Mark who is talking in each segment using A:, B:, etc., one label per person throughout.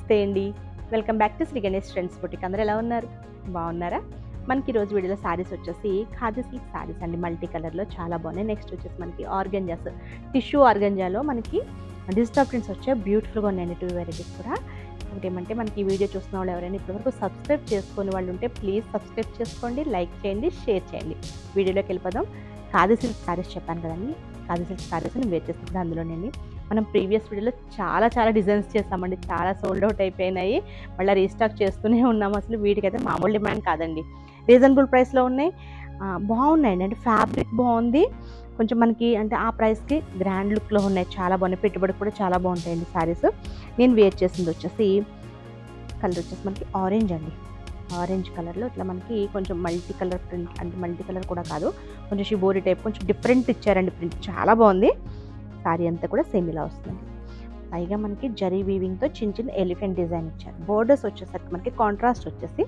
A: నమస్తే అండి. Welcome back to Shri Ganesh trends boutique. అందరూ ఎలా ఉన్నారు? బాగున్నారా? మనకి ఈరోజు వీడియోలో శారీస్ వచ్చేసి ఖాదీ సిల్క్ శారీస్ అండి. మల్టీ కలర్లో చాలా బాగున్నాయి. నెక్స్ట్ వచ్చేసి మనకి ఆర్గంజాస్, టిష్యూ ఆర్గంజాలో మనకి డిజిటల్ ప్రింట్స్ వచ్చాయి. బ్యూటిఫుల్గా ఉన్నాయండి 2 వెరైటీస్ కూడా. ఒకటి ఏమంటే మనకి ఈ వీడియో చూస్తున్న వాళ్ళు ఎవరైనా ఇప్పటివరకు సబ్స్క్రైబ్ చేసుకునే వాళ్ళు ఉంటే ప్లీజ్ సబ్స్క్రైబ్ చేసుకోండి, లైక్ చేయండి, షేర్ చేయండి. వీడియోలోకి వెళ్ళిపోదాం. ఖాదీ సిల్క్ శారీస్ చెప్పాను కదండి. ఖాదీ సిల్క్ శారీస్ నేను వేర్ చేసి కూడా అందులోనండి. మనం ప్రీవియస్ వీడియోలో చాలా డిజైన్స్ చేస్తామండి. చాలా సోల్డ్ అవుట్ అయిపోయినాయి. మళ్ళీ రీస్టాక్ చేస్తూనే ఉన్నాము. అసలు వీటికైతే మామూలు డిమాండ్ కాదండి. రీజనబుల్ ప్రైస్లో ఉన్నాయి. బాగున్నాయండి. అంటే ఫ్యాబ్రిక్ బాగుంది. కొంచెం మనకి అంటే ఆ ప్రైస్కి గ్రాండ్ లుక్లో ఉన్నాయి. చాలా బాగున్నాయి. పెట్టుబడికి కూడా చాలా బాగుంటాయండి శారీస్. నేను వేర్ చేసింది వచ్చేసి కలర్ వచ్చేసి మనకి ఆరెంజ్ అండి. ఆరెంజ్ కలర్లో ఇట్లా మనకి కొంచెం మల్టీ కలర్ ప్రింట్, అంటే మల్టీ కలర్ కూడా కాదు, కొంచెం షిబోరి టైప్, కొంచెం డిఫరెంట్ ఇచ్చారండి ప్రింట్. చాలా బాగుంది. శారీ అంతా కూడా సేమ్ ఇలా వస్తుంది. పైగా మనకి జరీ వీవింగ్తో చిన్న ఎలిఫెంట్ డిజైన్ ఇచ్చారు. బోర్డర్స్ వచ్చేసరికి మనకి కాంట్రాస్ట్ వచ్చేసి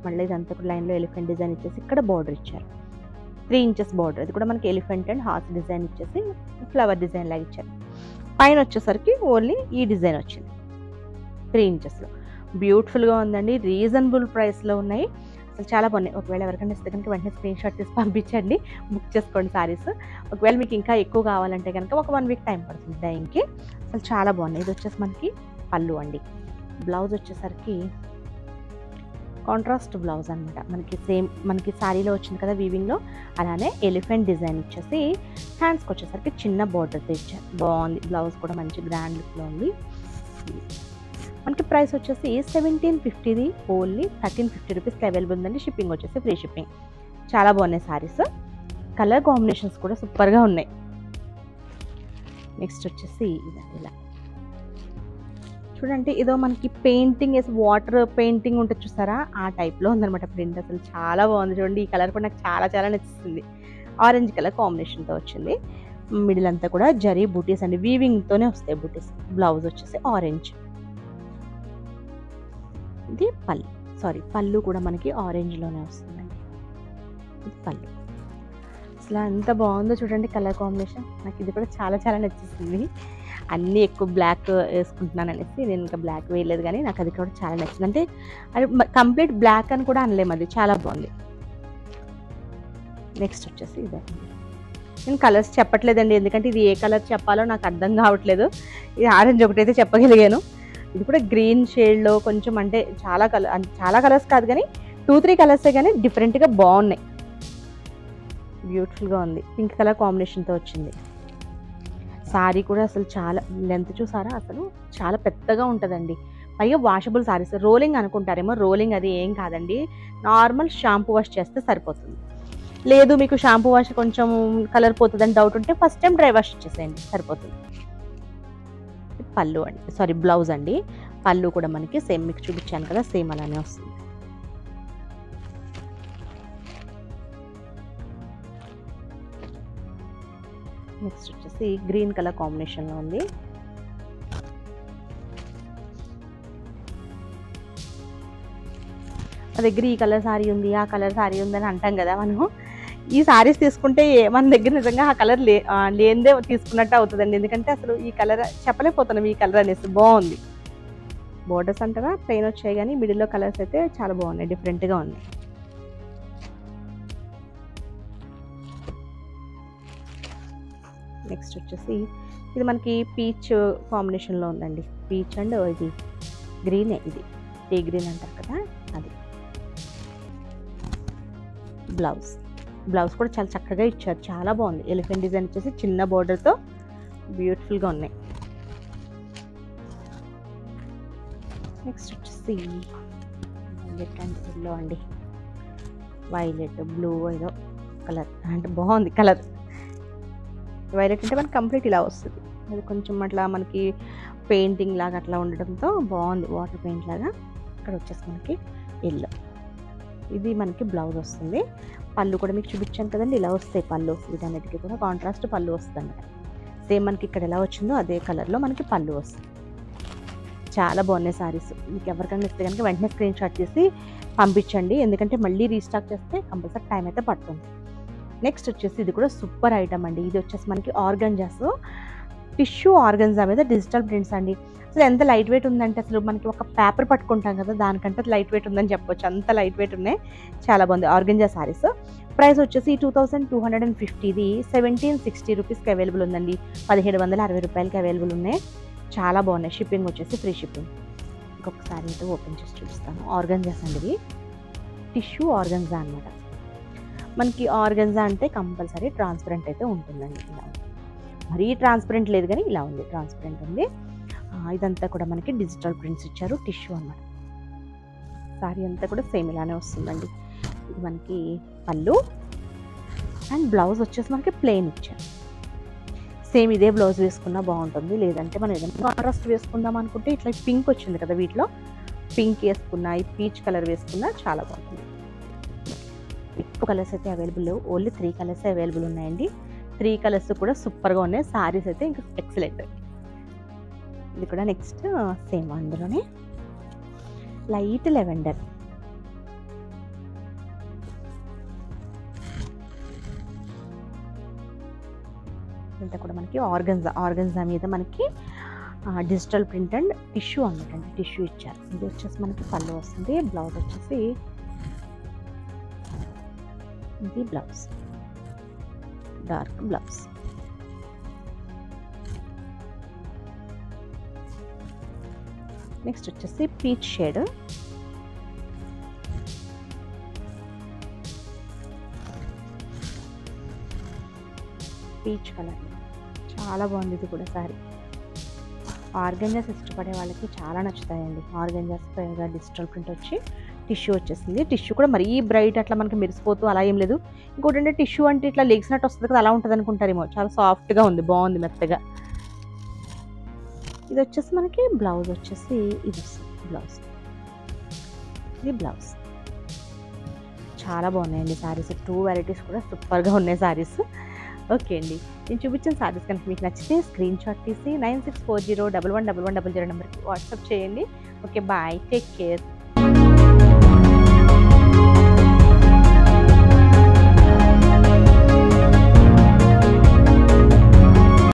A: మళ్ళీ ఇదంతా కూడా లైన్లో ఎలిఫెంట్ డిజైన్ ఇచ్చేసి ఇక్కడ బార్డర్ ఇచ్చారు. 3 ఇంచెస్ బార్డర్. అది కూడా మనకి ఎలిఫెంట్ అండ్ హార్స్ డిజైన్ ఇచ్చేసి ఫ్లవర్ డిజైన్ లాగా ఇచ్చారు. పైన వచ్చేసరికి ఓన్లీ ఈ డిజైన్ వచ్చింది 3 ఇంచెస్లో. బ్యూటిఫుల్గా ఉందండి. రీజనబుల్ ప్రైస్లో ఉన్నాయి. అసలు చాలా బాగున్నాయి. ఒకవేళ ఎవరికైనా ఇస్తే కనుక వెంటనే స్క్రీన్ షాట్ తీసి పంపించండి, బుక్ చేసుకోండి శారీస్. ఒకవేళ మీకు ఇంకా ఎక్కువ కావాలంటే కనుక ఒక 1 వీక్ టైం పడుతుంది డైయింగ్కి. అసలు చాలా బాగున్నాయి. ఇది వచ్చేసి మనకి పళ్ళు అండి. బ్లౌజ్ వచ్చేసరికి కాంట్రాస్ట్ బ్లౌజ్ అనమాట. మనకి సేమ్ మనకి శారీలో వచ్చింది కదా వీవింగ్లో, అలానే ఎలిఫెంట్ డిజైన్ ఇచ్చేసి హ్యాండ్స్కి వచ్చేసరికి చిన్న బార్డర్తో ఇచ్చారు. బాగుంది. బ్లౌజ్ కూడా మంచి గ్రాండ్ లుక్లో ఉంది. మనకి ప్రైస్ వచ్చేసి 1750, ఓన్లీ 1350 రూపీస్కి అవైలబుల్ ఉందండి. షిప్పింగ్ వచ్చేసి ఫ్రీ షిప్పింగ్. చాలా బాగున్నాయి శారీస్. కలర్ కాంబినేషన్స్ కూడా సూపర్గా ఉన్నాయి. నెక్స్ట్ వచ్చేసి ఇలా చూడండి. ఏదో మనకి పెయింటింగ్ వేసి వాటర్ పెయింటింగ్ ఉంటుంది చూసారా, ఆ టైప్లో ఉందనమాట ప్రింట్. అసలు చాలా బాగుంది. చూడండి, ఈ కలర్ కూడా నాకు చాలా నచ్చుతుంది. ఆరెంజ్ కలర్ కాంబినేషన్తో వచ్చింది. మిడిల్ అంతా కూడా జరీ బూటీస్ అండి. వీవింగ్తోనే వస్తాయి బూటీస్. బ్లౌజ్ వచ్చేసి ఆరెంజ్. ఇది పళ్ళు కూడా మనకి ఆరెంజ్లోనే వస్తుందండి. ఇది పళ్ళు. అసలు ఎంత బాగుందో చూడండి కలర్ కాంబినేషన్. నాకు ఇది కూడా చాలా నచ్చేసింది. అన్నీ ఎక్కువ బ్లాక్ వేసుకుంటున్నాను అనేసి నేను ఇంకా బ్లాక్ వేయలేదు, కానీ నాకు అది కూడా చాలా నచ్చింది. అంటే అది కంప్లీట్ బ్లాక్ అని కూడా అనలేము, అది చాలా బాగుంది. నెక్స్ట్ వచ్చేసి ఇదండి. నేను కలర్స్ చెప్పట్లేదండి, ఎందుకంటే ఇది ఏ కలర్ చెప్పాలో నాకు అర్థం కావట్లేదు. ఇది ఆరెంజ్ ఒకటైతే చెప్పగలిగాను. ఇది కూడా గ్రీన్ షేడ్లో కొంచెం, అంటే చాలా కలర్స్ కాదు కానీ 2-3 కలర్సే కానీ డిఫరెంట్గా బాగున్నాయి. బ్యూటిఫుల్గా ఉంది. పింక్ కలర్ కాంబినేషన్తో వచ్చింది. శారీ కూడా అసలు చాలా లెంత్ చూసారా, అసలు చాలా పెద్దగా ఉంటుందండి. పైగా వాషబుల్ శారీస్. రోలింగ్ అనుకుంటారేమో, రోలింగ్ అది ఏం కాదండి. నార్మల్ షాంపూ వాష్ చేస్తే సరిపోతుంది. లేదు మీకు షాంపూ వాష్ కొంచెం కలర్ పోతుందని డౌట్ ఉంటే ఫస్ట్ టైం డ్రై వాష్ చేసేయండి, సరిపోతుంది. పళ్ళు అండి, బ్లౌజ్ అండి. పళ్ళు కూడా మనకి సేమ్ మీకు చూపించాను కదా, సేమ్ అలానే వస్తుంది. నెక్స్ట్ వచ్చేసి గ్రీన్ కలర్ కాంబినేషన్లో ఉంది. మా దగ్గర ఈ కలర్ శారీ ఉంది, ఆ కలర్ శారీ ఉంది అని అంటాం కదా మనము. ఈ శారీస్ తీసుకుంటే మన దగ్గర నిజంగా ఆ కలర్ లేనిదే తీసుకున్నట్టు అవుతుందండి. ఎందుకంటే అసలు ఈ కలర్ చెప్పలేకపోతున్నాం, ఈ కలర్ అనేసి. బాగుంది. బోర్డర్స్ అంటారా ప్లెయిన్ వచ్చాయి, కానీ మిడిల్లో కలర్స్ అయితే చాలా బాగున్నాయి, డిఫరెంట్గా ఉన్నాయి. నెక్స్ట్ వచ్చేసి ఇది మనకి పీచ్ కాంబినేషన్లో ఉందండి. పీచ్ అండ్ ఇది గ్రీనే, ఇది టీ గ్రీన్ అంటారు కదా అది. బ్లౌజ్ కూడా చాలా చక్కగా ఇచ్చారు, చాలా బాగుంది. ఎలిఫెంట్ డిజైన్ వచ్చేసి చిన్న బోర్డర్తో బ్యూటిఫుల్గా ఉన్నాయి. నెక్స్ట్ వచ్చేసి వైలెట్ అండ్ ఎల్లో అండి. వైలెట్ బ్లూ ఏదో కలర్, అంటే బాగుంది కలర్. వైలెట్ అంటే మనకి కంప్లీట్ ఇలా వస్తుంది. అది కొంచెం అట్లా మనకి పెయింటింగ్ లాగా అట్లా ఉండడంతో బాగుంది, వాటర్ పెయింట్ లాగా. ఇక్కడ వచ్చేసి మనకి ఎల్లో. ఇది మనకి బ్లౌజ్ వస్తుంది. పళ్ళు కూడా మీకు చూపించాను కదండి, ఇలా వస్తాయి పళ్ళు. వీటన్నిటికీ కూడా కాంట్రాస్ట్ పళ్ళు వస్తుంది అన్నమాట. సేమ్ మనకి ఇక్కడ ఎలా వచ్చిందో అదే కలర్లో మనకి పళ్ళు వస్తుంది. చాలా బాగున్నాయి శారీస్. మీకు ఎవరికైనా ఇస్తే కనుక వెంటనే స్క్రీన్ షాట్ చేసి పంపించండి, ఎందుకంటే మళ్ళీ రీస్టాక్ చేస్తే కంపల్సరీ టైం అయితే పడుతుంది. నెక్స్ట్ వచ్చేసి ఇది కూడా సూపర్ ఐటమ్ అండి. ఇది వచ్చేసి మనకి ఆర్గంజాస్ టిష్యూ ఆర్గన్జా మీద డిజిటల్ ప్రింట్స్ అండి. అసలు ఎంత లైట్ వెయిట్ ఉందంటే అసలు మనకి ఒక పేపర్ పట్టుకుంటాం కదా, దానికంటే లైట్ వెయిట్ ఉందని చెప్పొచ్చు. అంత లైట్ వెయిట్ ఉన్నాయి. చాలా బాగుంది ఆర్గంజా సారీస్. ప్రైస్ వచ్చేసి 2250, 1760 రూపీస్కి అవైలబుల్ ఉందండి. 1760 రూపాయలకి అవైలబుల్ ఉన్నాయి. చాలా బాగున్నాయి. షిప్పింగ్ వచ్చేసి ఫ్రీ షిప్పింగ్. ఇంకొకసారి అయితే ఓపెన్ చేసి చూపిస్తాను. ఆర్గంజాస్ అండి ఇవి, టిష్యూ ఆర్గంజా అనమాట. మనకి ఆర్గంజా అంటే కంపల్సరీ ట్రాన్స్పరెంట్ అయితే ఉంటుందండి. ఇలా మరీ ట్రాన్స్పరెంట్ లేదు కానీ ఇలా ఉంది, ట్రాన్స్పరెంట్ ఉంది. ఇదంతా కూడా మనకి డిజిటల్ ప్రింట్స్ ఇచ్చారు, టిష్యూ అన్నమాట. సారీ అంతా కూడా సేమ్ ఇలానే వస్తుందండి. ఇది మనకి పళ్ళు అండ్ బ్లౌజ్ వచ్చేసి మనకి ప్లెయిన్ ఇచ్చారు. సేమ్ ఇదే బ్లౌజ్ వేసుకున్నా బాగుంటుంది. లేదంటే మనం ఏదైనా కాంట్రాస్ట్ వేసుకుందాం అనుకుంటే ఇట్లా పింక్ వచ్చింది కదా, వీటిలో పింక్ వేసుకున్నా, ఈ పీచ్ కలర్ వేసుకున్నా చాలా బాగుంటుంది. ఎక్కువ కలర్స్ అయితే అవైలబుల్ లేవు, ఓన్లీ 3 కలర్స్ అవైలబుల్ ఉన్నాయండి. 3 కలర్స్ కూడా సూపర్గా ఉన్నాయి. సారీస్ అయితే ఇంకా ఎక్సలెంట్. ఇది కూడా నెక్స్ట్ సేమ్ అందులోనే లైట్ లెవెండర్. ఇదంతా కూడా మనకి ఆర్గంజా మీద మనకి డిజిటల్ ప్రింట్ అండ్ టిష్యూ అన్నమాట. టిష్యూ ఇచ్చారు. ఇది వచ్చేసి మనకి పళ్ళు వస్తుంది. బ్లౌజ్ వచ్చేసి ఇది బ్లౌజ్, డార్క్ బ్లౌజ్. నెక్స్ట్ వచ్చేసి పీచ్ షేడ్. పీచ్ కలర్ చాలా బాగుంది. ఇది కూడా సారీ ఆర్గంజాస్ ఇష్టపడే వాళ్ళకి చాలా నచ్చుతాయండి. ఆర్గంజాస్ పైగా డిజిటల్ ప్రింట్ వచ్చి టిష్యూ వచ్చేసింది. టిష్యూ కూడా మరీ బ్రైట్ అట్లా మనకి మెరిసిపోతూ అలా ఏం లేదు. ఇంకోటి అంటే టిష్యూ అంటే ఇట్లా లెగ్సినట్టు వస్తుంది కదా, అలా ఉంటుంది అనుకుంటారేమో. చాలా సాఫ్ట్గా ఉంది, బాగుంది, మెత్తగా. ఇది వచ్చేసి మనకి బ్లౌజ్ వచ్చేసి ఇది వస్తుంది. బ్లౌజ్ ఇది బ్లౌజ్. చాలా బాగున్నాయండి సారీస్. 2 వెరైటీస్ కూడా సూపర్గా ఉన్నాయి సారీస్. ఓకే అండి, నేను చూపించిన సారీస్ కనుక మీకు నచ్చితే స్క్రీన్ షాట్ తీసి 9640111100 నెంబర్కి వాట్సాప్ చేయండి. Okay, bye, take care.